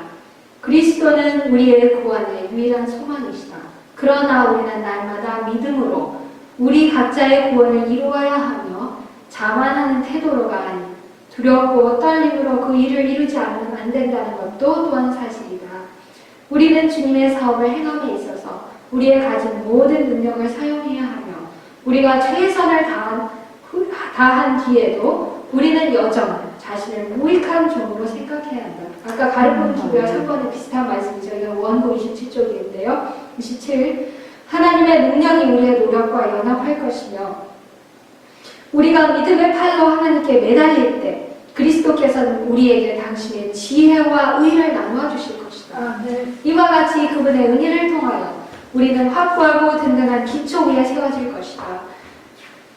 그리스도는 우리의 구원의 유일한 소망이시다. 그러나 우리는 날마다 믿음으로 우리 각자의 구원을 이루어야 하며 자만하는 태도로가 아닌 두렵고 떨림으로 그 일을 이루지 않으면 안 된다는 것도 또한 사실이다. 우리는 주님의 사업을 행함에 있어서 우리의 가진 모든 능력을 사용해야 하며 우리가 최선을 다한 뒤에도 우리는 여전히 자신을 무익한 종으로 생각해야 한다. 아까 가르폰 기부와 3번에 비슷한 말씀이죠. 이건 원고 27쪽인데요. 27. 하나님의 능력이 우리의 노력과 연합할 것이며 우리가 믿음의 팔로 하나님께 매달릴 때 그리스도께서는 우리에게 당신의 지혜와 의를 나누어 주실 것이다. 이와 같이 그분의 은혜를 통하여 우리는 확고하고 든든한 기초 위에 세워질 것이다.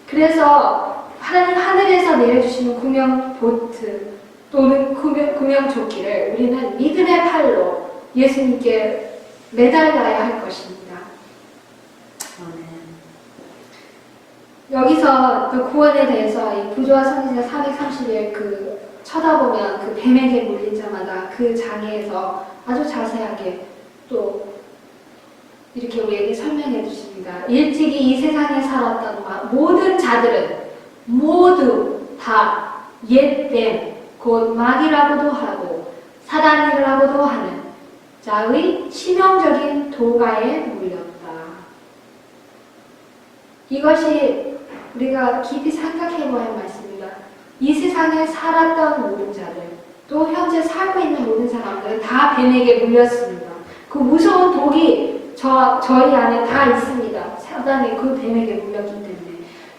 그래서 하나님 하늘에서 내려주시는 구명보트 또는 구명조끼를 우리는 믿음의 팔로 예수님께 매달려야 할 것입니다. 여기서 그 구원에 대해서 이 부조와 선지자 430일 쳐다보면 그 뱀에게 물린 자마다 그 장애에서 아주 자세하게 또 이렇게 우리에게 설명해 주십니다. 일찍이 이 세상에 살았던 모든 자들은 모두 다 옛뱀, 곧 마귀라고도 하고 사단이라고도 하는 자의 치명적인 도가에 물렸다. 이것이 우리가 깊이 생각해봐야 할 말씀입니다. 이 세상에 살았던 모든 자들, 또 현재 살고 있는 모든 사람들은 다 뱀에게 물렸습니다. 그 무서운 독이 저희 안에 다 있습니다. 사단의 그 뱀에게 물렸기 때문에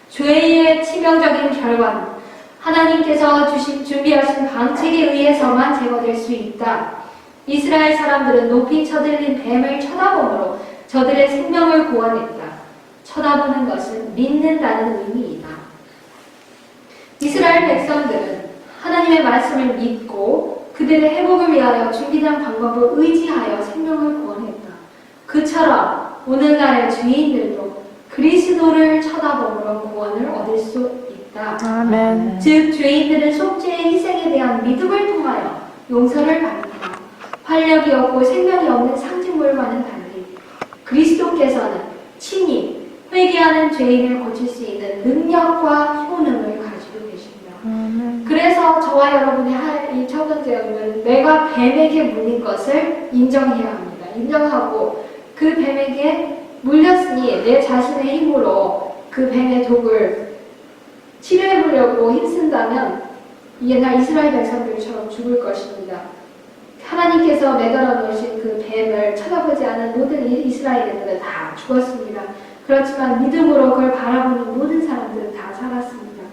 죄의 치명적인 결과는 하나님께서 준비하신 방책에 의해서만 제거될 수 있다. 이스라엘 사람들은 높이 쳐들린 뱀을 쳐다보므로 저들의 생명을 구원했다. 쳐다보는 것은 믿는다는 의미이다. 이스라엘 백성들은 하나님의 말씀을 믿고 그들의 회복을 위하여 준비된 방법을 의지하여 생명을 구원했다. 그처럼 오늘날의 죄인들도 그리스도를 쳐다보므로 구원을 얻을 수 있다. 아멘. 즉 죄인들은 속죄의 희생에 대한 믿음을 통하여 용서를 받는다. 활력이 없고 생명이 없는 상징물과는 달리 그리스도께서는 친히 회개하는 죄인을 고칠 수 있는 능력과 효능을 가지고 계십니다. 그래서 저와 여러분이 할 이 첫 번째 의무는 내가 뱀에게 물린 것을 인정해야 합니다. 인정하고 그 뱀에게 물렸으니 내 자신의 힘으로 그 뱀의 독을 치료해보려고 힘쓴다면 옛날 이스라엘 백성들처럼 죽을 것입니다. 하나님께서 매달아 놓으신 그 뱀을 쳐다보지 않은 모든 이스라엘인들은 다 죽었습니다. 그렇지만 믿음으로 그걸 바라보는 모든 사람들은 다 살았습니다.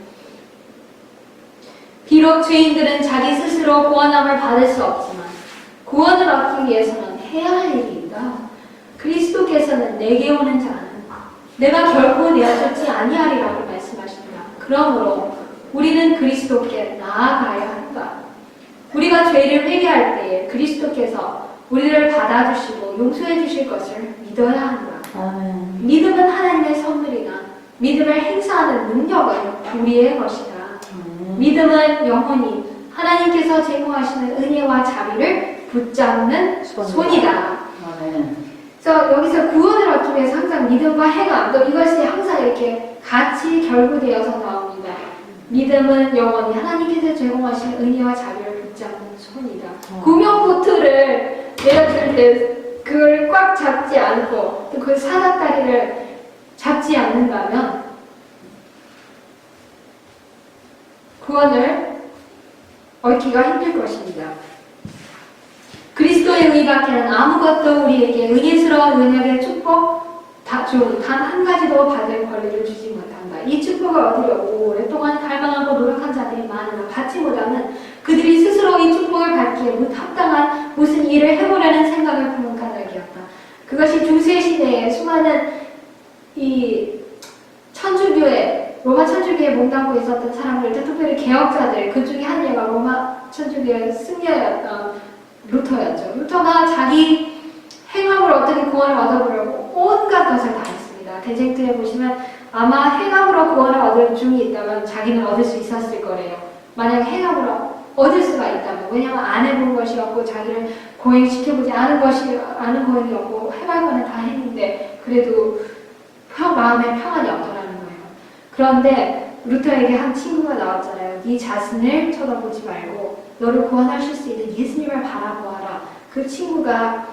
비록 죄인들은 자기 스스로 구원함을 받을 수 없지만 구원을 얻기 위해서는 해야 할 일이 있다. 그리스도께서는 내게 오는 자는 내가 결코 내어쫓지 아니하리라고 말씀하십니다. 그러므로 우리는 그리스도께 나아가야 한다. 우리가 죄를 회개할 때에 그리스도께서 우리를 받아주시고 용서해 주실 것을 믿어야 한다. 아멘. 믿음은 하나님의 선물이나 믿음을 행사하는 능력은 우리의 것이다. 믿음은 영혼이 하나님께서 제공하시는 은혜와 자비를 붙잡는 손이다. 아멘. 그래서 여기서 구원을 얻기 위해서 항상 믿음과 행함, 또 이것이 항상 이렇게 같이 결부되어서 나옵니다. 믿음은 영원히 하나님께서 제공하신 은혜와 자비를 붙잡는 손이다. 구명보트를 내려줄 때 그걸 꽉 잡지 않고 또 그 사닥다리를 잡지 않는다면 구원을 얻기가 힘들 것입니다. 그리스도의 의밖에는 아무것도 우리에게 은혜스러운 은혜의 축복 단 한 가지도 받을 권리를 주지 못한다. 이 축복을 얻으려고 오랫동안 갈망하고 노력한 자들이 많으나 받지 못하는 그들이 스스로 이 축복을 받기에 합당한 무슨 일을 해보려는 생각을 품은 까닭이었다. 그것이 중세 시대에 수많은 이 천주교에 로마 천주교에 몸담고 있었던 사람들, 특별히 개혁자들, 그 중에 한 예가 로마 천주교의 승려였던 루터였죠. 루터가 자기 행함으로 어떻게 구원을 얻어보려고 온갖 것을 다 했습니다. 대쟁투에 보시면 아마 행함으로 구원을 얻을 중이 있다면 자기는 얻을 수 있었을 거래요. 만약 행함으로 얻을 수가 있다면, 왜냐하면 안 해본 것이었고 자기를 고행시켜보지 않은 고행이었고 해볼 거는 다 했는데 그래도 마음에 평안이 없더라는 거예요. 그런데 루터에게 한 친구가 나왔잖아요. 네 자신을 쳐다보지 말고 너를 구원하실 수 있는 예수님을 바라보아라. 그 친구가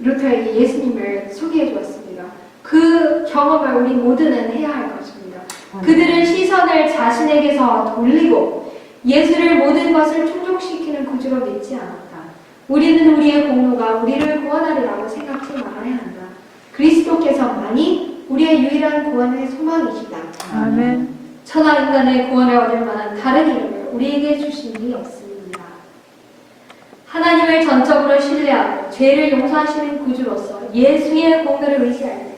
루터에게 예수님을 소개해 주었습니다. 그 경험을 우리 모두는 해야 할 것입니다. 그들은 시선을 자신에게서 돌리고 예수를 모든 것을 충족시키는 구주로 믿지 않았다. 우리는 우리의 공로가 우리를 구원하리라고 생각지 말아야 한다. 그리스도께서만이 우리의 유일한 구원의 소망이시다. 아멘. 천하 인간의 구원을 얻을 만한 다른 이름을 우리에게 주신 이 없습니다. 하나님을 전적으로 신뢰하고 죄를 용서하시는 구주로서 예수의 공로를 의지할 때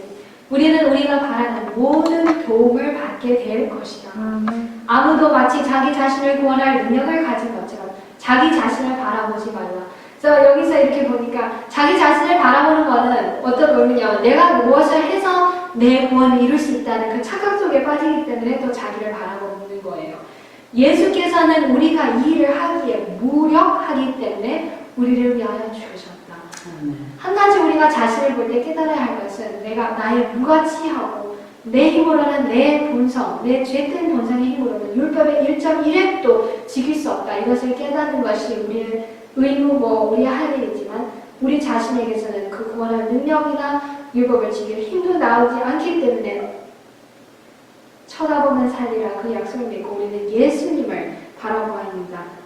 우리는 우리가 바라는 모든 도움을 받게 될 것이다. 아멘. 아무도 마치 자기 자신을 구원할 능력을 가진 것처럼 자기 자신을 바라보지 말라. 그래서 여기서 이렇게 보니까 자기 자신을 바라보는 것은 어떤 의미냐면 내가 무엇을 해서 내 구원을 이룰 수 있다는 그 착각 속에 빠지기 때문에 또 자기를 바라보는 거예요. 예수께서는 우리가 이 일을 하기에 무력하기 때문에 우리를 위하여 죽으셨다. 한 가지 우리가 자신을 볼 때 깨달아야 할 것은 내가 나의 무가치하고 내 힘으로는 내 본성, 내 죄된 본성의 힘으로는 율법의 1.1획도 지킬 수 없다. 이것을 깨닫는 것이 우리의 의무고 우리의 할 일이지만 우리 자신에게서는 그 구원할 능력이나 율법을 지킬 힘도 나오지 않기 때문에 쳐다보면 살리라 그 약속을 믿고 우리는 예수님을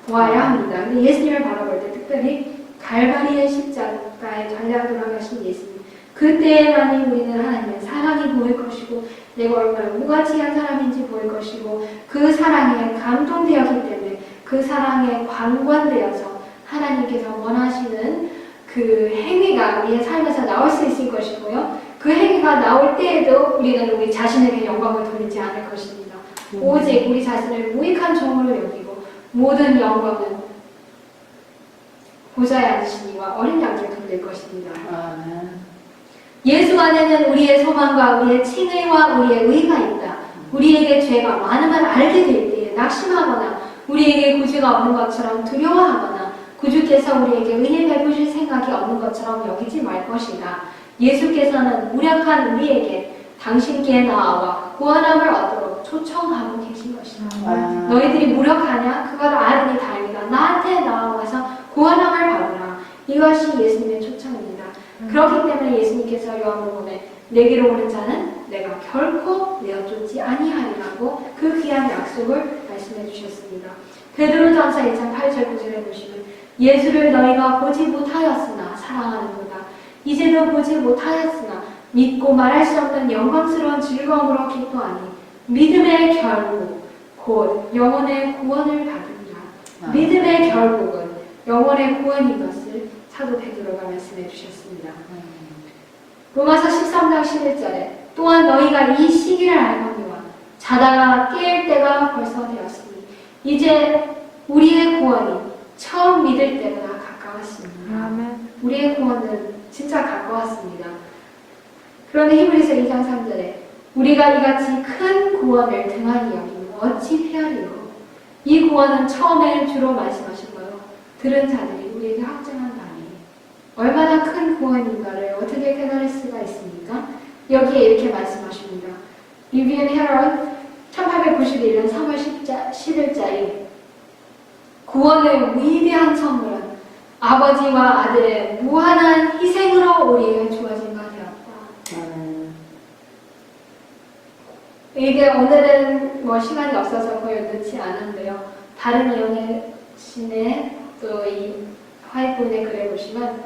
보아야 합니다. 근데 예수님을 바라볼 때 특별히 갈바리의 십자가에 달려 돌아가신 예수님, 그때만이 우리는 하나님의 사랑이 보일 것이고 내가 얼마나 무가치한 사람인지 보일 것이고 그 사랑에 감동되었기 때문에 그 사랑에 관관되어서 하나님께서 원하시는 그 행위가 우리의 삶에서 나올 수 있을 것이고요. 그 행위가 나올 때에도 우리는 우리 자신에게 영광을 돌리지 않을 것입니다. 오직 우리 자신을 무익한 종으로 여기고 모든 영광은 보좌에 앉으신 이와 어린 양께 돌릴 것입니다. 아멘. 예수 안에는 우리의 소망과 우리의 칭의와 우리의 의가 있다. 우리에게 죄가 많음을 알게 될 때에 낙심하거나 우리에게 구주가 없는 것처럼 두려워하거나 구주께서 우리에게 은혜 베푸실 생각이 없는 것처럼 여기지 말 것이다. 예수께서는 무력한 우리에게 당신께 나아와 구원함을 얻도록 초청하고 계신 것이다. 아멘. 너희들이 무력하냐? 그걸 아르니 다행이다. 나한테 나와서 구원함을 받으라. 이것이 예수님의 초청입니다. 그렇기 때문에 예수님께서 요한복음에 내게로 오는 자는 내가 결코 내어쫓지 아니하리라고 그 귀한 약속을 말씀해 주셨습니다. 베드로전서 2장 8절 9절에 보시면 예수를 너희가 보지 못하였으나 사랑하는도다. 이제도 보지 못하였으나 믿고 말할 수 없는 영광스러운 즐거움으로 기뻐하니 믿음의 결국 곧 영혼의 구원을 받으리라. 믿음의 결국은 영혼의 구원인 것을 사도 베드로가 말씀해 주셨습니다. 로마서 13장 11절에 또한 너희가 이 시기를 알거니와 자다가 깨일 때가 벌써 되었으니 이제 우리의 구원이 처음 믿을 때보다 가까웠습니다. 아멘. 우리의 구원은 진짜 가까웠습니다. 그런데 히브리서 2장 3절에 우리가 이같이 큰 구원을 등한히 여기면 어찌 페하리요. 이 구원은 처음에 주로 말씀하신 거요. 들은 자들이 우리에게 확증한 바니 얼마나 큰 구원인가를 어떻게 깨달을 수가 있습니까? 여기에 이렇게 말씀하십니다. 리비언 헤럴드 1891년 3월 10일자에 구원의 위대한 선물은 아버지와 아들의 무한한 희생으로 우리에게 주어진 바 되었다. 이게 오늘은 뭐 시간이 없어서 거의 넣지 않은데요. 다른 이용의 신의 또 이 화이트보드에 글에 보시면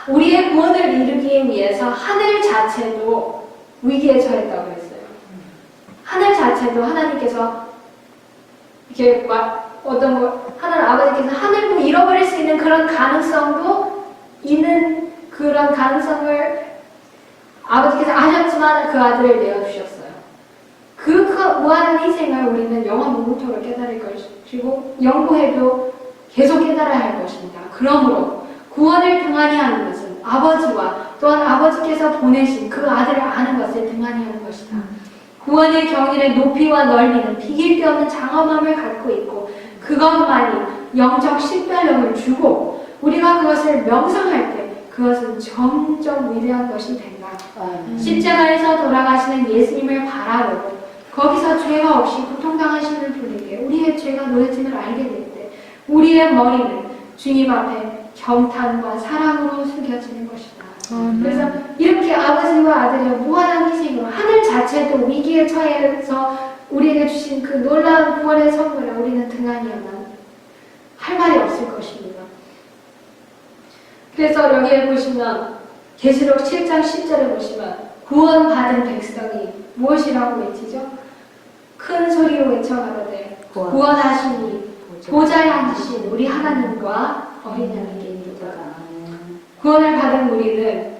우리의 구원을 이루기 위해서 하늘 자체도 위기에 처했다고 했어요. 하늘 자체도 하나님께서 이렇게 막 어떤 거 하나님 아버지께서 하늘도 잃어버릴 수 있는 그런 가능성도 있는 그런 가능성을 아버지께서 아셨지만 그 아들을 내어주셨어요. 그 무한한 희생을 우리는 영원 무궁토록 깨달을 것이고 영구에도 계속 깨달아야 할 것입니다. 그러므로 구원을 등한히 하는 것은 아버지와 또한 아버지께서 보내신 그 아들을 아는 것을 등한히 하는 것이다. 구원의 경륜의 높이와 넓이는 비길 데 없는 장엄함을 갖고 있고 그것만이 영적 식별력을 주고 우리가 그것을 명상할 때 그것은 점점 위대한 것이 된다. 십자가에서 돌아가시는 예수님을 바라보고 거기서 죄가 없이 고통당하시는 분에게 우리의 죄가 놓여짐을 알게 될 때 우리의 머리는 주님 앞에 경탄과 사랑으로 숙여지는 것이다. 그래서 이렇게 아버지와 아들의 무한한 희생으로 하늘 자체도 위기에 처해서 우리에게 주신 그 놀라운 구원의 선물을 우리는 등한히야만 할 말이 없을 것입니다. 그래서 여기에 보시면 계시록 7장 10절에 보시면 구원받은 백성이 무엇이라고 외치죠? 큰 소리로 외쳐가로되 구원하시니 보좌에 앉으신 우리 하나님과 어린 양에게 이르다. 구원을 받은 우리는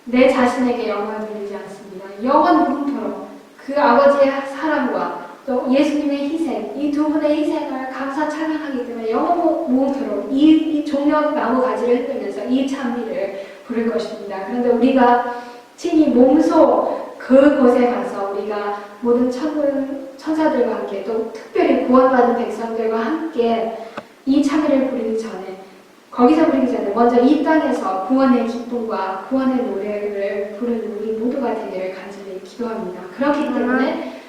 내 자신에게 영광을 돌리지 않습니다. 영원 무궁토록 그 아버지의 사랑과 또 예수님의 희생, 이 두 분의 희생을 감사 찬양하기 때문에 영원 무궁토록 이 종려 나무 가지를 흔들면서 이 찬미를 부를 것입니다. 그런데 우리가 친히 몸소 그곳에 가서 우리가 모든 천사들과 함께 또 특별히 구원받은 백성들과 함께 이 찬미를 부르기 전에 거기서 부르기 전에 먼저 이 땅에서 구원의 기쁨과 구원의 노래를 부르는 우리 모두가 되기를 간절히 기도합니다. 그렇기 때문에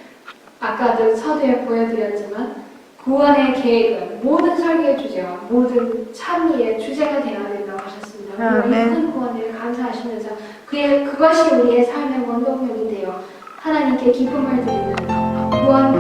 아까도 서두에 보여드렸지만 구원의 계획은 모든 설교의 주제와 모든 찬미의 주제가 되어야 된다고 하셨습니다. 우리 큰 구원을 감사하시면서 그것이 우리의 삶의 원동력이 되어 하나님께 기쁨을 드리는 구원